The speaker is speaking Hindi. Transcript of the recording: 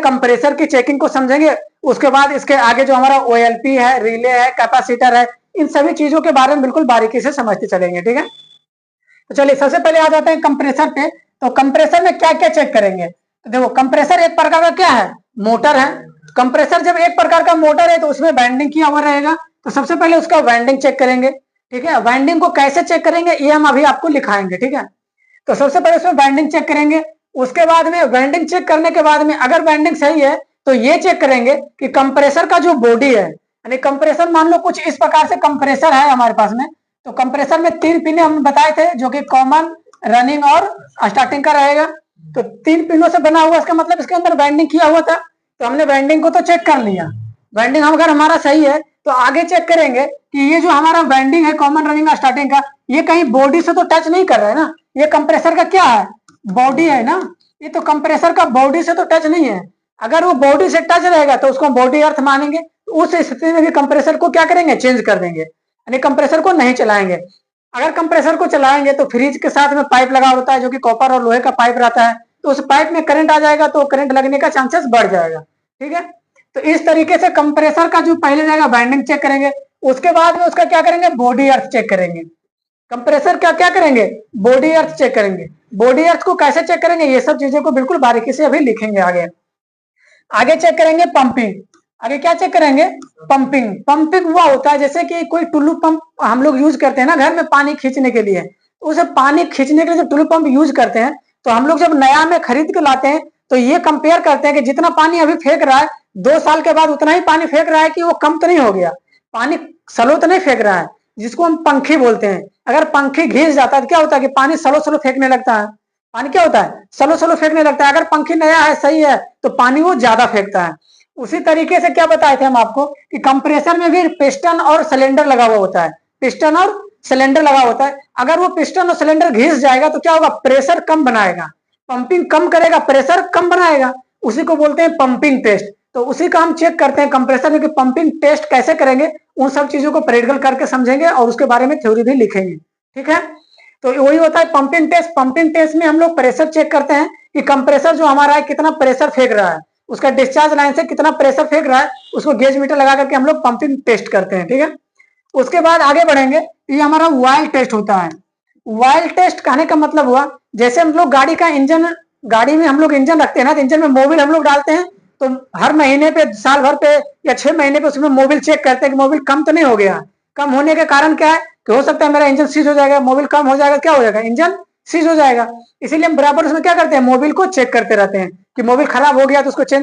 कंप्रेसर की चेकिंग को समझेंगे, उसके बाद इसके आगे जो हमारा OLP है, रिले है, कैपेसिटर है, इन सभी चीजों के बारे में बिल्कुल बारीकी से समझते चलेंगे। ठीक है, तो चलिए सबसे पहले आ जाते हैं कंप्रेसर पे। तो कंप्रेसर में क्या क्या चेक करेंगे? तो देखो, कंप्रेसर एक प्रकार का क्या है? मोटर है। कंप्रेसर जब एक प्रकार का मोटर है तो उसमें वाइंडिंग किया हुआ रहेगा, तो सबसे पहले उसका वाइंडिंग चेक करेंगे। ठीक है, वाइंडिंग को कैसे चेक करेंगे ये हम अभी आपको लिखाएंगे। ठीक है, तो सबसे पहले उसमें वाइंडिंग चेक करेंगे। उसके बाद में वाइंडिंग चेक करने के बाद में अगर वाइंडिंग सही है तो ये चेक करेंगे कि कंप्रेसर का जो बॉडी है, यानी कंप्रेसर मान लो कुछ इस प्रकार से कंप्रेसर है हमारे पास में। तो कंप्रेसर में 3 पिने हम बताए थे, जो कि कॉमन, रनिंग और स्टार्टिंग का रहेगा। तो 3 पिनों से बना हुआ, इसका मतलब इसके अंदर वाइंडिंग किया हुआ था। तो हमने वाइंडिंग को तो चेक कर लिया। वाइंडिंग अगर हमारा सही है तो आगे चेक करेंगे कि ये जो हमारा वाइंडिंग है कॉमन, रनिंग, स्टार्टिंग का, ये कहीं बॉडी से तो टच नहीं कर रहा है ना। ये कंप्रेसर का क्या है? बॉडी है ना। ये तो कंप्रेसर का बॉडी से तो टच नहीं है। अगर वो बॉडी से टच रहेगा तो उसको बॉडी अर्थ मानेंगे। उस स्थिति में भी कंप्रेसर को क्या करेंगे? चेंज कर देंगे, यानी कंप्रेसर को नहीं चलाएंगे। अगर कंप्रेसर को चलाएंगे तो फ्रिज के साथ में पाइप लगा होता है, जो कि कॉपर और लोहे का पाइप रहता है, तो उस पाइप में करंट आ जाएगा तो करंट लगने का चांसेस बढ़ जाएगा। ठीक है, तो इस तरीके से कंप्रेसर का जो पहले जाएगा वाइंडिंग चेक करेंगे, उसके बाद में उसका क्या करेंगे? बॉडी अर्थ चेक करेंगे। कंप्रेसर का क्या करेंगे? बॉडी अर्थ चेक करेंगे। बॉडी अर्थ को कैसे चेक करेंगे? ये सब चीजों को बिल्कुल बारीकी से अभी लिखेंगे आगे। आगे चेक करेंगे पंपिंग। आगे क्या चेक करेंगे? पंपिंग। पंपिंग हुआ होता है जैसे कि कोई टुल्लू पंप हम लोग यूज करते हैं ना घर में पानी खींचने के लिए। उसे पानी खींचने के लिए जब टुल्लू पंप यूज करते हैं तो हम लोग जब नया में खरीद के लाते हैं तो ये कंपेयर करते हैं कि जितना पानी अभी फेंक रहा है 2 साल के बाद उतना ही पानी फेंक रहा है कि वो कम तो नहीं हो गया, पानी स्लो तो नहीं फेंक रहा है, जिसको हम पंखी बोलते हैं। अगर पंखी घिस जाता है तो क्या होता है कि पानी स्लो स्लो फेंकने लगता है। पानी क्या होता है? स्लो स्लो फेंकने लगता है। अगर पंखी नया है, सही है, तो पानी वो ज्यादा फेंकता है। उसी तरीके से क्या बताए थे हम आपको कि कंप्रेसर में भी पिस्टन और सिलेंडर लगा हुआ होता है। पिस्टन और सिलेंडर लगा होता है। अगर वो पिस्टन और सिलेंडर घिस जाएगा तो क्या होगा? प्रेशर कम बनाएगा, पंपिंग कम करेगा, प्रेशर कम बनाएगा। उसी को बोलते हैं पंपिंग टेस्ट। तो उसी का हम चेक करते हैं कंप्रेसर में कि पंपिंग टेस्ट कैसे करेंगे। उन सब चीजों को प्रैक्टिकल करके समझेंगे और उसके बारे में थ्योरी भी लिखेंगे। ठीक है, तो वही होता है पंपिंग टेस्ट। पंपिंग टेस्ट में हम लोग प्रेशर चेक करते हैं कि कंप्रेसर जो हमारा है कितना प्रेशर फेंक रहा है, उसका डिस्चार्ज लाइन से कितना प्रेशर फेंक रहा है, उसको गेज मीटर लगा करके हम लोग पंपिंग टेस्ट करते हैं। ठीक है, उसके बाद आगे बढ़ेंगे। ये हमारा वाइल टेस्ट होता है। वाइल टेस्ट कहने का मतलब हुआ, जैसे हम लोग गाड़ी का इंजन, गाड़ी में हम लोग इंजन रखते हैं ना, तो इंजन में मोबिल हम लोग डालते हैं, तो हर महीने पे, साल भर पे या 6 महीने पे उसमें मोबिल चेक करते हैं कि मोबिल कम तो नहीं हो गया। कम होने के कारण क्या है कि हो सकता है मेरा इंजन सीज हो जाएगा, मोबिल कम हो जाएगा, क्या हो जाएगा? इंजन सीज हो जाएगा। इसीलिए हम बराबर उसमें क्या करते हैं? मोबिल को चेक करते रहते हैं कि मोबिल खराब हो गया तो उसको चेंज